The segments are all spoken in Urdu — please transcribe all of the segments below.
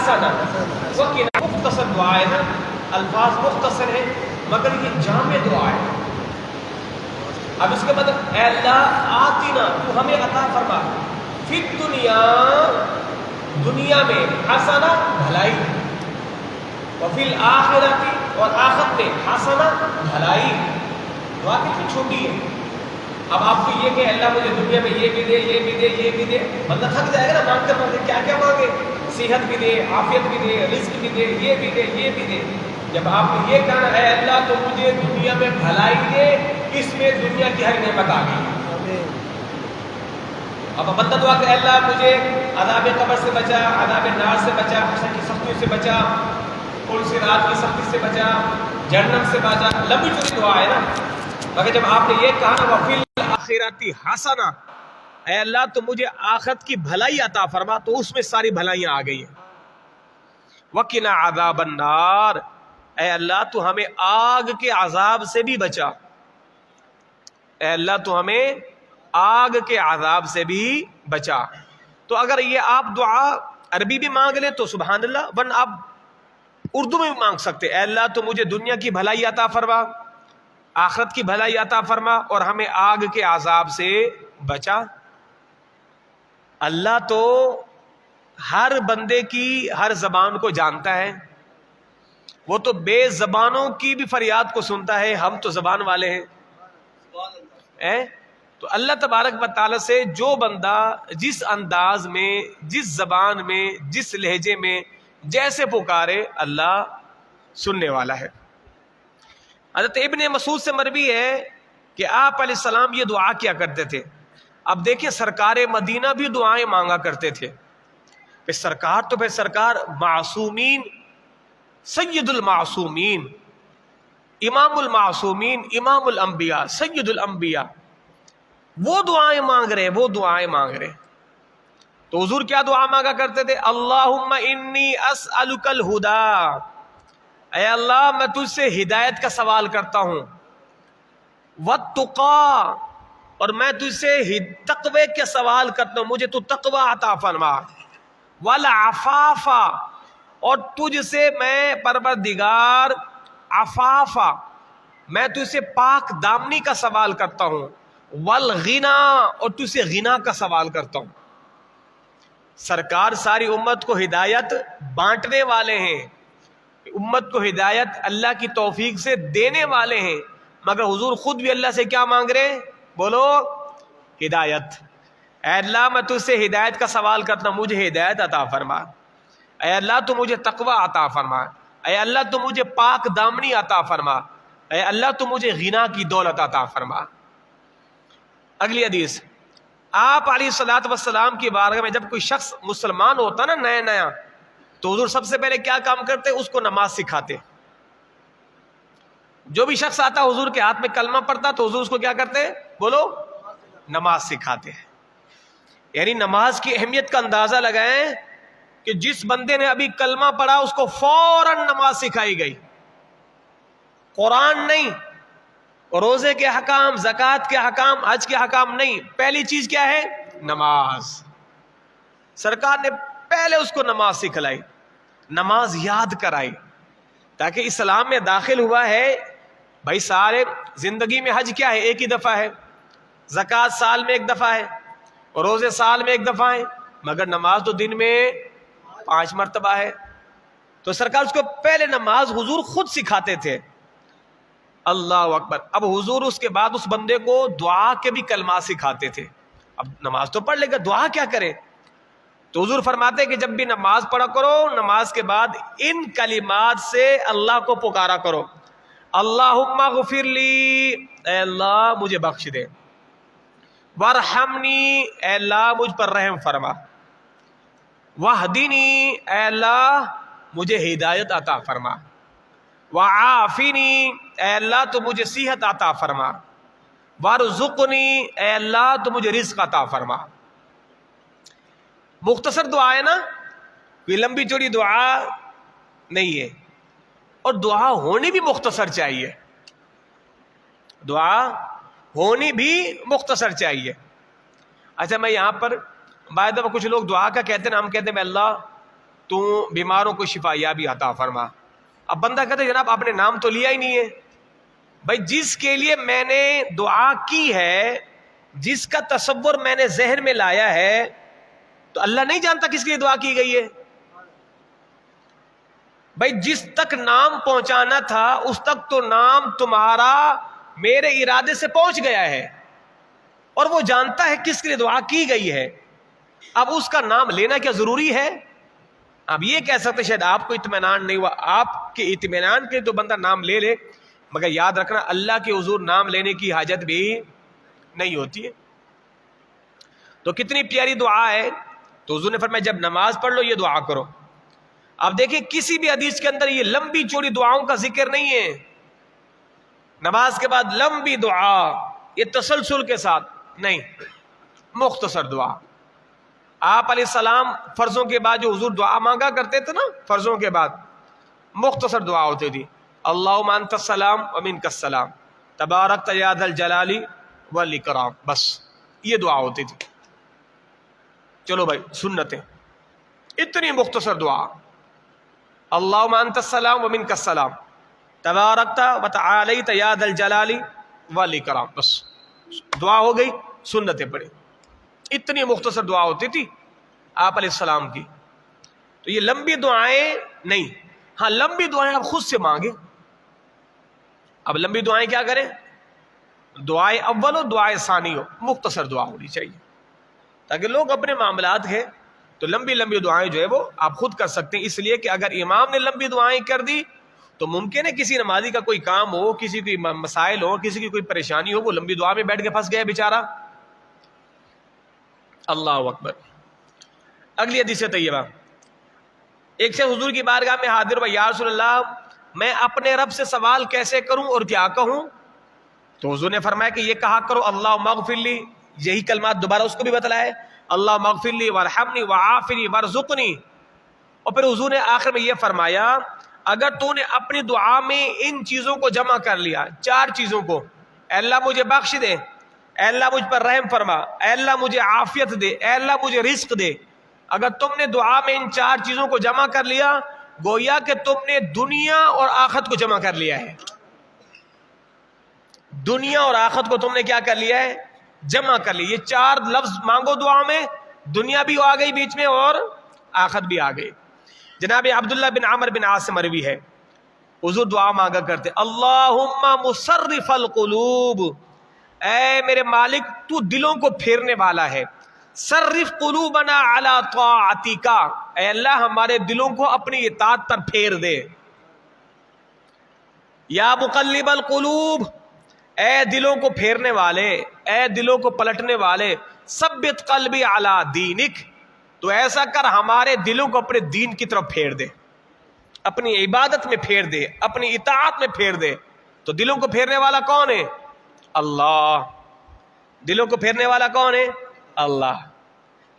حسنا وقنا، مختصر دعا ہے نا، الفاظ مختصر ہے مگر یہ جامع دعا ہے. اب اس کے بعد اے اللہ آتینا، تو ہمیں عطا فرما، فی الدنیا، دنیا میں، حسنا بھلائی، وفی الآخرت، اور آخرت میں، حسنا بھلائی. دعا کتنی چھوٹی ہے. اب آپ کو یہ کہ اللہ مجھے دنیا میں یہ بھی دے، یہ بھی دے، یہ بھی دے، بندہ تھک جائے گا نا مانگتے مانگتے. کیا کیا مانگے؟ صحت بھی دے، عافیت بھی دے، رزق بھی دے، یہ بھی دے، یہ بھی دے. جب آپ نے یہ کہنا ہے اللہ تو مجھے دنیا میں بھلائی دے، اس میں دنیا کی ہر نعمت آ گئی. اب بندہ دعا کہ اللہ مجھے عذاب قبر سے بچا، عذاب نار سے بچا، حشر کی سختیوں سے بچا، پل صراط کی سختی سے بچا، جہنم سے بچا. لمبی چوڑی دعا ہے نا. مگر جب آپ نے یہ کہا نا وفی الآخرۃ حسنہ، اے اللہ تو مجھے آخرت کی بھلائی عطا فرما، تو اس میں ساری بھلائیاں آ گئی ہیں. وقنا عذاب النار، اے اللہ تو ہمیں آگ کے عذاب سے بھی بچا. اے اللہ تو ہمیں آگ کے عذاب سے بھی بچا. تو اگر یہ آپ دعا عربی بھی مانگ لیں تو سبحان اللہ، ورنہ آپ اردو میں بھی مانگ سکتے. اے اللہ تو مجھے دنیا کی بھلائی عطا فرما، آخرت کی بھلائی عطا فرما، اور ہمیں آگ کے عذاب سے بچا. اللہ تو ہر بندے کی ہر زبان کو جانتا ہے، وہ تو بے زبانوں کی بھی فریاد کو سنتا ہے. ہم تو زبان والے ہیں. تو اللہ تبارک و تعالی سے جو بندہ جس انداز میں، جس زبان میں، جس لہجے میں جیسے پکارے، اللہ سننے والا ہے. حضرت ابن مسعود سے مروی ہے کہ آپ علیہ السلام یہ دعا کیا کرتے تھے. اب دیکھیں سرکار مدینہ بھی دعائیں مانگا کرتے تھے. پھر سرکار تو پھر سرکار معصومین، سید المعصومین، امام المعصومین، امام الانبیاء، سید الانبیاء، وہ دعائیں مانگ رہے، وہ دعائیں مانگ رہے. تو حضور کیا دعا مانگا کرتے تھے؟ اللہم انی اسألک الہدی، اے اللہ میں تجھ سے ہدایت کا سوال کرتا ہوں، والتقی، اور میں تجھ سے تقوی کے سوال کرتا ہوں، مجھے تو تقوی عطا فرما، والعفاف، اور تجھ سے میں پروردگار عفاف، میں تجھ سے پاک دامنی کا سوال کرتا ہوں، والغنا، اور تجھ سے غنا کا سوال کرتا ہوں. سرکار ساری امت کو ہدایت بانٹنے والے ہیں، امت کو ہدایت اللہ کی توفیق سے دینے والے ہیں، مگر حضور خود بھی اللہ سے کیا مانگ رہے ہیں؟ بولو، ہدایت. اے اللہ میں تجھ سے ہدایت کا سوال کرتا ہوں، مجھے ہدایت عطا فرما. اے اللہ تو مجھے تقوی عطا فرما. اے اللہ تو مجھے پاک دامنی عطا فرما. اے اللہ تو مجھے غنا کی دولت عطا فرما. اگلی حدیث، آپ علیہ الصلوۃ والسلام کی بارگاہ میں جب کوئی شخص مسلمان ہوتا نا نیا نیا، تو حضور سب سے پہلے کیا کام کرتے؟ اس کو نماز سکھاتے. جو بھی شخص آتا حضور کے ہاتھ میں کلمہ پڑھتا تو حضور اس کو کیا کرتے؟ بولو، نماز سکھاتے. یعنی نماز کی اہمیت کا اندازہ لگائیں کہ جس بندے نے ابھی کلمہ پڑھا اس کو فوراً نماز سکھائی گئی. قرآن نہیں، روزے کے حکام، زکوٰۃ کے حکام، حج کے حکام نہیں، پہلی چیز کیا ہے؟ نماز. سرکار نے پہلے اس کو نماز سکھلائی، نماز یاد کرائی، تاکہ اسلام میں داخل ہوا ہے. بھائی سارے زندگی میں حج کیا ہے؟ ایک ہی دفعہ ہے، زکوٰۃ سال میں ایک دفعہ ہے، روزے سال میں ایک دفعہ ہے، مگر نماز تو دن میں 5 مرتبہ ہے. تو سرکار اس کو پہلے نماز حضور خود سکھاتے تھے. اللہ اکبر. اب حضور اس کے بعد اس بندے کو دعا کے بھی کلمات سکھاتے تھے. اب نماز تو پڑھ لے گا، دعا کیا کرے؟ تو حضور فرماتے کہ جب بھی نماز پڑھا کرو، نماز کے بعد ان کلمات سے اللہ کو پکارا کرو. اللہم اغفر لی، اے اللہ مجھے بخش دے. وارحمنی، اے اللہ مجھ پر رحم فرما. واہدنی، اے اللہ مجھے ہدایت عطا فرما. وعافنی، اے اللہ تو مجھے صحت عطا فرما. وارزقنی، اے اللہ تو مجھے رزق عطا فرما. مختصر دعا ہے نا، کوئی لمبی چوڑی دعا نہیں ہے. اور دعا ہونی بھی مختصر چاہیے، دعا ہونی بھی مختصر چاہیے. اچھا میں یہاں پر بعد کچھ لوگ دعا کا کہتے ہیں، ہم کہتے ہیں اللہ تو بیماروں کو شفا یابی عطا فرما. اب بندہ کہتا ہے جناب آپ نے نام تو لیا ہی نہیں ہے. بھائی جس کے لیے میں نے دعا کی ہے, جس کا تصور میں نے ذہن میں لایا ہے, تو اللہ نہیں جانتا کس کے لیے دعا کی گئی ہے؟ بھائی جس تک نام پہنچانا تھا اس تک تو نام تمہارا میرے ارادے سے پہنچ گیا ہے, اور وہ جانتا ہے کس کے لیے دعا کی گئی ہے. اب اس کا نام لینا کیا ضروری ہے؟ اب یہ کہہ سکتے شاید آپ کو اطمینان نہیں ہوا, آپ کے اطمینان کے تو بندہ نام لے لے, مگر یاد رکھنا اللہ کے حضور نام لینے کی حاجت بھی نہیں ہوتی ہے. تو کتنی پیاری دعا ہے. تو حضور نے فرمایا جب نماز پڑھ لو یہ دعا کرو. اب دیکھیں کسی بھی حدیث کے اندر یہ لمبی چوڑی دعاؤں کا ذکر نہیں ہے. نماز کے بعد لمبی دعا یہ تسلسل کے ساتھ نہیں, مختصر دعا. آپ علیہ السلام فرضوں کے بعد جو حضور دعا مانگا کرتے تھے نا, فرضوں کے بعد مختصر دعا ہوتی تھی. اللہم انت السلام ومنک السلام تبارکت یا ذا الجلال والاکرام, بس یہ دعا ہوتی تھی. چلو بھائی سنتیں, اتنی مختصر دعا. اللہم انت السلام ومنک السلام تبارکت وتعالیت یا ذا الجلال والاکرام, بس دعا ہو گئی. سنتیں پڑھی, اتنی مختصر دعا ہوتی تھی آپ علیہ السلام کی. تو یہ لمبی دعائیں نہیں. ہاں لمبی دعائیں آپ خود سے مانگیں. اب لمبی دعائیں کیا کریں؟ دعائیں اول ہو دعائیں ثانی ہو, مختصر دعا ہونی چاہیے تاکہ لوگ اپنے معاملات ہیں تو لمبی لمبی دعائیں جو ہے وہ آپ خود کر سکتے ہیں. اس لیے کہ اگر امام نے لمبی دعائیں کر دی تو ممکن ہے کسی نمازی کا کوئی کام ہو, کسی کی مسائل ہو, کسی کی کوئی پریشانی ہو, وہ لمبی دعا میں بیٹھ کے پھنس گیا بیچارہ. اللہ اکبر. اگلی حدیث طیبہ, ایک سے حضور کی بارگاہ میں حاضر ہوا, یا رسول اللہ میں اپنے رب سے سوال کیسے کروں اور کیا کہوں؟ تو حضور نے فرمایا کہ یہ کہا کرو اللہم اغفر لی, یہی کلمات دوبارہ اس کو بھی بتلائے, اللہم اغفر لی وارحمنی وعافنی وارزقنی. اور پھر حضور نے آخر میں یہ فرمایا اگر تو نے اپنی دعا میں ان چیزوں کو جمع کر لیا, 4 چیزوں کو, اے اللہ مجھے بخش دے, اے اللہ مجھ پر رحم فرما, اے اللہ مجھے عافیت دے, اے اللہ مجھے رزق دے, اگر تم نے دعا میں ان 4 چیزوں کو جمع کر لیا گویا کہ تم نے دنیا اور آخرت کو جمع کر لیا ہے. دنیا اور آخرت کو تم نے کیا کر لیا ہے؟ جمع کر لیا. یہ 4 لفظ مانگو دعا میں, دنیا بھی آ گئی بیچ میں اور آخرت بھی آ گئی. جناب عبداللہ بن عمر بن عاص سے مروی ہے, حضور دعا مانگا کرتے اللہم مصرف القلوب, اے میرے مالک تو دلوں کو پھیرنے والا ہے, صرف قلوبنا علی طاعتک, اے اللہ ہمارے دلوں کو اپنی اطاعت پر پھیر دے. یا مقلب القلوب, اے دلوں کو پھیرنے والے, اے دلوں کو پلٹنے والے, ثبت قلبی علی دینک, تو ایسا کر ہمارے دلوں کو اپنے دین کی طرف پھیر دے, اپنی عبادت میں پھیر دے, اپنی اطاعت میں پھیر دے. تو دلوں کو پھیرنے والا کون ہے؟ اللہ. دلوں کو پھیرنے والا کون ہے؟ اللہ.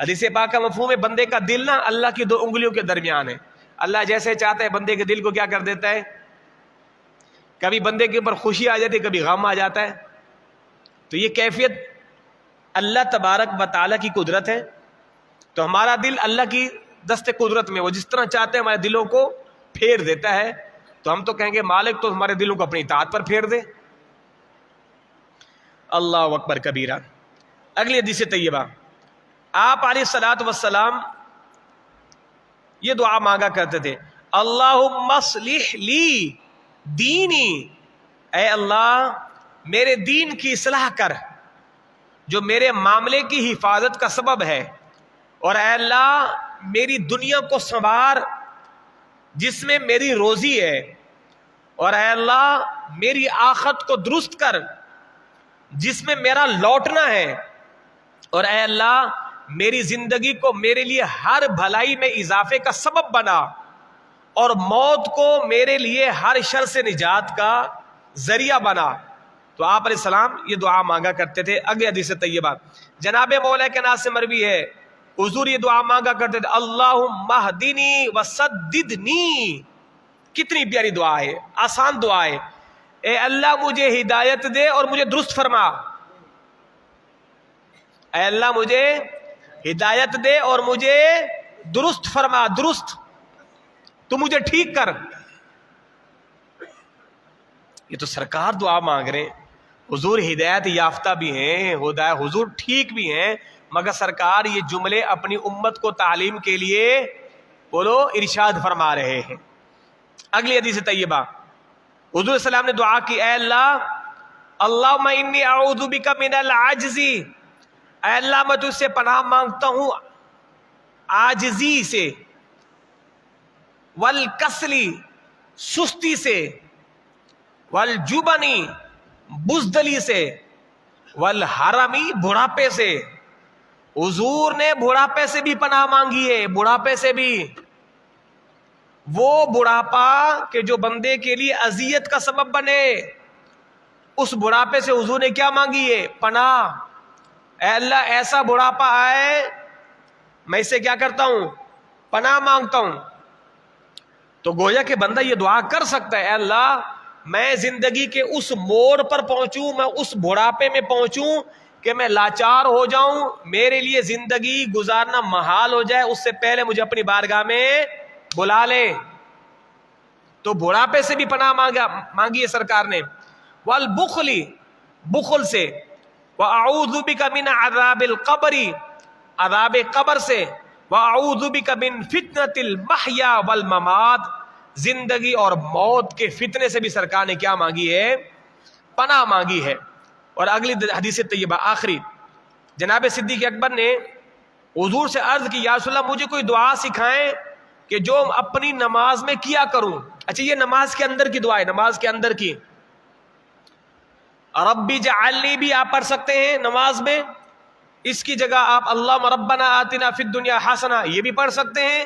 حدیث پاک کا مفہوم ہے بندے کا دل نا اللہ کی 2 انگلیوں کے درمیان ہے. اللہ جیسے چاہتا ہے بندے کے دل کو کیا کر دیتا ہے, کبھی بندے کے اوپر خوشی آ جاتی ہے, کبھی غم آ جاتا ہے. تو یہ کیفیت اللہ تبارک و تعالیٰ کی قدرت ہے. تو ہمارا دل اللہ کی دست قدرت میں وہ جس طرح چاہتے ہیں ہمارے دلوں کو پھیر دیتا ہے. تو ہم تو کہیں گے مالک تو ہمارے دلوں کو اپنی اطاعت پر پھیر دے. اللہ اکبر کبیرہ. اگلی حدیث طیبہ, آپ علیہ الصلوۃ والسلام یہ دعا مانگا کرتے تھے اللہم اصلح لی دینی, اے اللہ میرے دین کی اصلاح کر جو میرے معاملے کی حفاظت کا سبب ہے, اور اے اللہ میری دنیا کو سنوار جس میں میری روزی ہے, اور اے اللہ میری آخرت کو درست کر جس میں میرا لوٹنا ہے, اور اے اللہ میری زندگی کو میرے لیے ہر بھلائی میں اضافے کا سبب بنا, اور موت کو میرے لیے ہر شر سے نجات کا ذریعہ بنا. تو آپ علیہ السلام یہ دعا مانگا کرتے تھے. اگلی حدیث طیبہ جناب مولا کے ناز سے مروی ہے, حضور یہ دعا مانگا کرتے تھے اللہم اہدنی وسددنی. کتنی پیاری دعا ہے, آسان دعا ہے. اے اللہ مجھے ہدایت دے اور مجھے درست فرما, اے اللہ مجھے ہدایت دے اور مجھے درست فرما. درست تو مجھے ٹھیک کر. یہ تو سرکار دعا مانگ رہے ہیں. حضور ہدایت یافتہ بھی ہیں, حضور ٹھیک بھی ہیں, مگر سرکار یہ جملے اپنی امت کو تعلیم کے لیے بولو ارشاد فرما رہے ہیں. اگلی حدیث طیبہ, حضور صلی اللہ علیہ وسلم نے دعا کی, اے اللہ اللہم انی اعوذ بک من العجز, اے اللہ میں تجھ سے پناہ مانگتا ہوں عاجزی سے, والکسلی سستی سے, والجبنی بزدلی سے, والحرمی بڑھاپے سے. حضور نے بڑھاپے سے بھی پناہ مانگی ہے, بڑھاپے سے بھی, وہ بڑھاپا کہ جو بندے کے لیے اذیت کا سبب بنے, اس بڑھاپے سے حضور نے کیا مانگی ہے؟ پناہ. اے اللہ ایسا بڑھاپا آئے میں اسے کیا کرتا ہوں؟ پناہ مانگتا ہوں. تو گویا کہ بندہ یہ دعا کر سکتا ہے, اے اللہ میں زندگی کے اس موڑ پر پہنچوں, میں اس بڑھاپے میں پہنچوں کہ میں لاچار ہو جاؤں, میرے لیے زندگی گزارنا محال ہو جائے, اس سے پہلے مجھے اپنی بارگاہ میں بلا لے. تو بڑھاپے سے بھی پناہ مانگی ہے سرکار نے. والبخلی بخل سے, وَأَعُوذُ بِكَ مِنْ عَذَابِ الْقَبْرِ عذاب قبر سے, وَأَعُوذُ بِكَ مِنْ فِتْنَةِ الْمَحْيَا وَالْمَمَاتِ زندگی اور موت کے فتنے سے بھی سرکار نے کیا مانگی ہے؟ پناہ مانگی ہے. اور اگلی حدیث طیبہ آخری, جناب صدیق اکبر نے حضور سے عرض کی, یا رسول اللہ مجھے کوئی دعا سکھائیں کہ جو اپنی نماز میں کیا کروں. اچھا یہ نماز کے اندر کی دعا ہے, نماز کے اندر کی. ربی جعلنی بھی آپ پڑھ سکتے ہیں نماز میں, اس کی جگہ آپ اللہم ربنا آتنا فی الدنیا حسنہ یہ بھی پڑھ سکتے ہیں.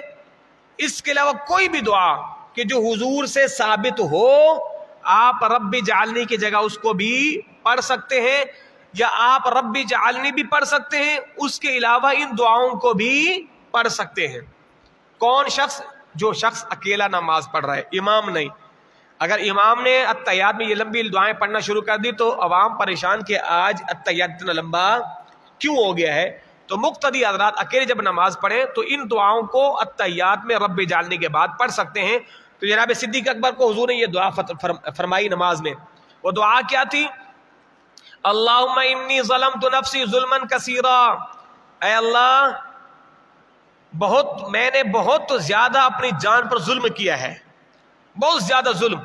اس کے علاوہ کوئی بھی دعا کہ جو حضور سے ثابت ہو آپ ربی جعلنی کی جگہ اس کو بھی پڑھ سکتے ہیں, یا آپ ربی جعلنی بھی پڑھ سکتے ہیں, اس کے علاوہ ان دعاؤں کو بھی پڑھ سکتے ہیں. کون شخص؟ جو شخص اکیلا نماز پڑھ رہا ہے, امام نہیں. اگر امام نے التحیات میں یہ لمبی دعائیں پڑھنا شروع کر دی تو عوام پریشان کہ آج التحیات اتنا لمبا کیوں ہو گیا ہے. تو مقتدی حضرات اکیلے جب نماز پڑھیں تو ان دعاؤں کو التحیات میں رب جعلنی کے بعد پڑھ سکتے ہیں. تو جناب صدیق اکبر کو حضور نے یہ دعا فرمائی نماز میں. وہ دعا کیا تھی؟ اللہم انی ظلمت نفسی ظلما کثیرا, اے اللہ میں نے بہت زیادہ اپنی جان پر ظلم کیا ہے, بہت زیادہ ظلم.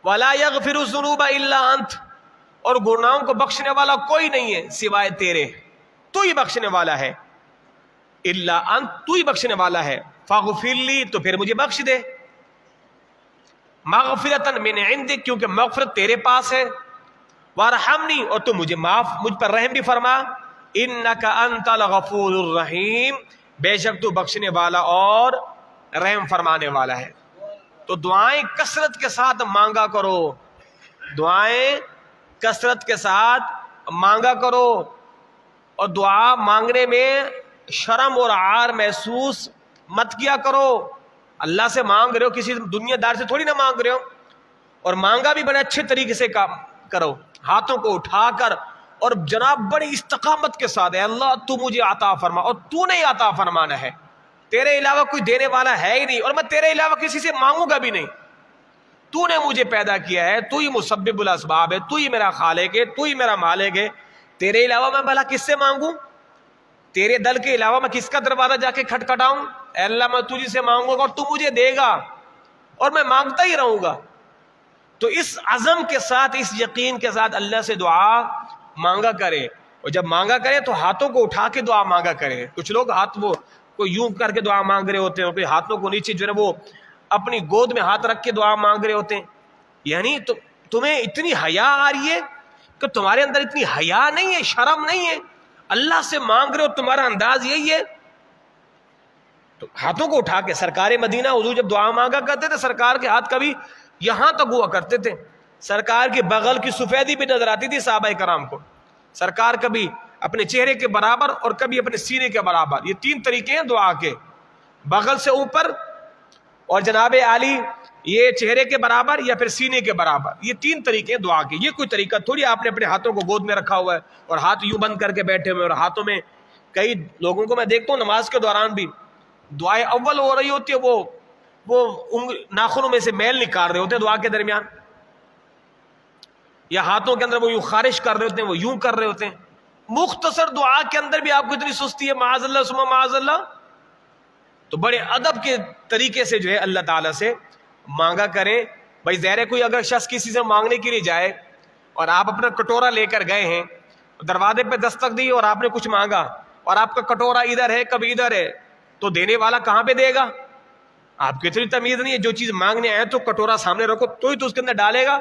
وَلَا يَغْفِرُ الذُّنُوبَ إِلَّا أَنْتَ اور گناہوں کو بخشنے والا کوئی نہیں ہے سوائے تیرے, تو ہی بخشنے والا ہے. إِلَّا أَنْتَ تو ہی بخشنے والا ہے. فَاغْفِرْ لِي تو پھر مجھے بخش دے. مَغْفِرَةً مِنْ عِنْدِكَ کیونکہ مغفرت تیرے پاس ہے. وَارْحَمْنِي اور تو مجھ پر رحم بھی فرما. إِنَّكَ أَنْتَ الْغَفُورُ الرَّحِيمُ بے شک تو بخشنے والا اور رحم فرمانے والا ہے. تو دعائیں کثرت کے ساتھ مانگا کرو, دعائیں کثرت کے ساتھ مانگا کرو, اور دعا مانگنے میں شرم اور عار محسوس مت کیا کرو. اللہ سے مانگ رہے ہو, کسی دنیا دار سے تھوڑی نہ مانگ رہے ہو, اور مانگا بھی بڑے اچھے طریقے سے کرو, ہاتھوں کو اٹھا کر اور جناب بڑی استقامت کے ساتھ, اے اللہ تو مجھے عطا فرما, اور تو نے عطا فرمانا ہے, تیرے علاوہ کوئی دینے والا ہے ہی نہیں, اور میں تیرے علاوہ کسی سے مانگوں گا بھی نہیں. تو نے مجھے پیدا کیا ہے, تو ہی مسبب الاسباب ہے, تو ہی میرا خالق ہے, تو ہی میرا مالک ہے. تیرے علاوہ میں بھلا کس سے مانگوں؟ تیرے دل کے علاوہ میں کس کا دروازہ جا کے کھٹکھٹاؤں؟ اے اللہ میں تجھ سے مانگوں گا اور تو مجھے دے گا, اور میں مانگتا ہی رہوں گا. تو اس عزم کے ساتھ, اس یقین کے ساتھ اللہ سے دعا مانگا کرے, اور جب مانگا کرے تو ہاتھوں کو اٹھا کے دعا مانگا کرے. کچھ لوگ ہاتھ وہ کوئی یوں کر کے دعا مانگ رہے ہوتے ہیں, کوئی ہاتھوں کو نیچے جو ہے وہ اپنی گود میں ہاتھ رکھ کے دعا مانگ رہے ہوتے ہیں. یعنی تمہیں اتنی حیا آ رہی ہے کہ تمہارے اندر اتنی حیا نہیں ہے, شرم نہیں ہے, اللہ سے مانگ رہے ہو, تمہارا انداز یہی ہے. تو ہاتھوں کو اٹھا کے, سرکار مدینہ حضور جب دعا مانگا کرتے تھے سرکار کے ہاتھ کبھی یہاں تک ہوا کرتے تھے, سرکار کے بغل کی سفیدی بھی نظر آتی تھی صحابہ کرام کو. سرکار کبھی اپنے چہرے کے برابر اور کبھی اپنے سینے کے برابر, یہ تین طریقے ہیں دعا کے, بغل سے اوپر, اور جناب عالی یہ چہرے کے برابر یا پھر سینے کے برابر. یہ تین طریقے ہیں دعا کے. یہ کوئی طریقہ تھوڑی آپ نے اپنے ہاتھوں کو گود میں رکھا ہوا ہے اور ہاتھ یوں بند کر کے بیٹھے ہوئے, اور ہاتھوں میں کئی لوگوں کو میں دیکھتا ہوں نماز کے دوران بھی دعائیں اول ہو رہی ہوتی ہے وہ ناخنوں میں سے میل نکال رہے ہوتے ہیں دعا کے درمیان، یا ہاتھوں کے اندر وہ یوں خارش کر رہے ہوتے ہیں، وہ یوں کر رہے ہوتے ہیں. مختصر دعا کے اندر بھی آپ کو اتنی سستی ہے، معاذ اللہ ثم معاذ اللہ. تو بڑے ادب کے طریقے سے جو ہے اللہ تعالیٰ سے مانگا کریں. بھائی ظاہر ہے کوئی اگر شخص کسی سے مانگنے کے لیے جائے اور آپ اپنا کٹورا لے کر گئے ہیں، دروازے پہ دستک دی اور آپ نے کچھ مانگا اور آپ کا کٹورا ادھر ہے کبھی ادھر ہے، تو دینے والا کہاں پہ دے گا؟ آپ کی اتنی تمیز نہیں ہے، جو چیز مانگنے آئے تو کٹورا سامنے رکھو تو ہی تو اس کے اندر ڈالے گا.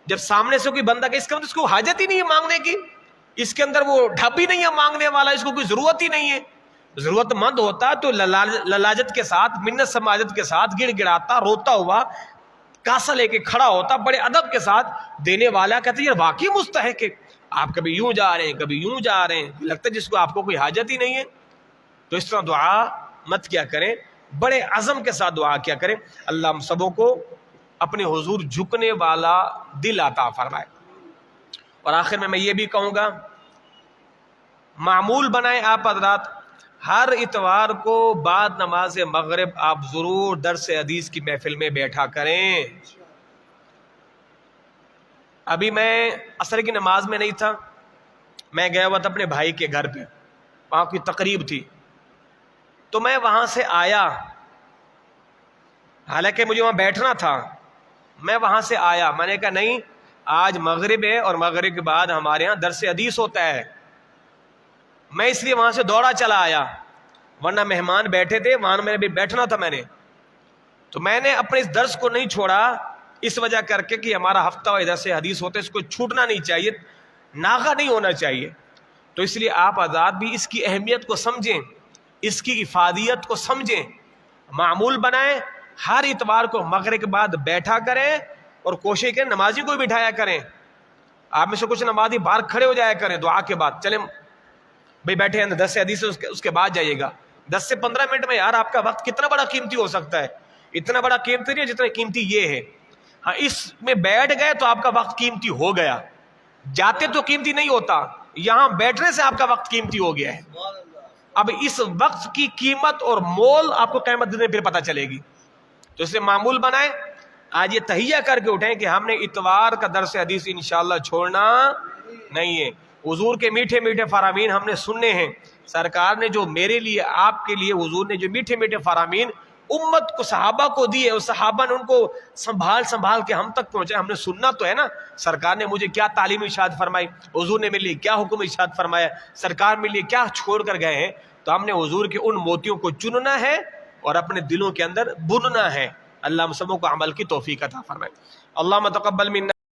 جب سامنے سے کوئی بندہ کہ اس کے اندر اس کو حاجت ہی نہیں ہے مانگنے کی، اس کے اندر وہ ڈھب ہی نہیں ہے مانگنے والا، اس کو کوئی ضرورت ہی نہیں ہے. ضرورت مند ہوتا تو للاجت کے ساتھ، منت سماجت کے ساتھ گڑ گڑاتا روتا ہوا کاسا لے کے کھڑا ہوتا، بڑے ادب کے ساتھ. دینے والا کہتے ہیں یہ واقعی مستحق ہے، آپ کبھی یوں جا رہے ہیں کبھی یوں جا رہے ہیں، لگتا ہے جس کو آپ کو کوئی حاجت ہی نہیں ہے. تو اس طرح دعا مت کیا کریں، بڑے عزم کے ساتھ دعا کیا کریں. اللہ ہم سبوں کو اپنے حضور جھکنے والا دل عطا فرمائے. اور آخر میں یہ بھی کہوں گا، معمول بنائیں آپ حضرات، ہر اتوار کو بعد نماز مغرب آپ ضرور درس حدیث کی محفل میں بیٹھا کریں. ابھی میں عصر کی نماز میں نہیں تھا، میں گیا ہوا تھا اپنے بھائی کے گھر پہ، وہاں کوئی تقریب تھی، تو میں وہاں سے آیا، حالانکہ مجھے وہاں بیٹھنا تھا. میں وہاں سے آیا، میں نے کہا نہیں آج مغرب ہے اور مغرب کے بعد ہمارے ہاں درس حدیث ہوتا ہے. میں اس لیے وہاں سے دوڑا چلا آیا، ورنہ مہمان بیٹھے تھے وہاں میں بھی بیٹھنا تھا. تو میں نے اپنے اس درس کو نہیں چھوڑا اس وجہ کر کے کہ ہمارا ہفتہ ادھر سے حدیث ہوتا ہے، اس کو چھوٹنا نہیں چاہیے، ناغہ نہیں ہونا چاہیے. تو اس لیے آپ آزاد بھی اس کی اہمیت کو سمجھیں، اس کی افادیت کو سمجھیں، معمول بنائیں، ہر اتوار کو مغرب کے بعد بیٹھا کریں اور کوشش کریں نمازی کو بھی بٹھایا کریں. آپ میں سے کچھ نمازی باہر کھڑے ہو جایا کریں دعا کے بعد، چلیں بھئی بیٹھے ہیں 10 حدیث اس کے بعد جائیے گا. 10 سے 15 منٹ میں یار آپ کا وقت کتنا بڑا قیمتی ہو سکتا ہے، اتنا بڑا قیمتی نہیں جتنا قیمتی یہ ہے. ہاں اس میں بیٹھ گئے تو آپ کا وقت قیمتی ہو گیا، جاتے تو قیمتی نہیں ہوتا، یہاں بیٹھنے سے آپ کا وقت قیمتی ہو گیا ہے. اب اس وقت کی قیمت اور مول آپ کو قیامت دن میں پھر پتہ چلے گی. تو اس لیے معمول بنائیں، آج یہ تہیہ کر کے اٹھیں کہ ہم نے اتوار کا درس حدیث انشاءاللہ چھوڑنا نہیں ہے. حضور کے میٹھے میٹھے فرامین ہم نے سننے ہیں. سرکار نے جو میرے لیے آپ کے لیے حضور نے جو میٹھے میٹھے فرامین امت کو صحابہ کو دیے، اور صحابہ نے ان کو سنبھال کے ہم تک پہنچائے، ہم نے سننا تو ہے نا. سرکار نے مجھے کیا تعلیم ارشاد فرمائی، حضور نے میرے لیے کیا حکم ارشاد فرمایا، سرکار میرے لیے کیا چھوڑ کر گئے ہیں. تو ہم نے حضور کے ان موتیوں کو چننا ہے اور اپنے دلوں کے اندر بننا ہے. اللہ ہم سبوں کو عمل کی توفیق عطا فرمائے. اللہم تقبل منا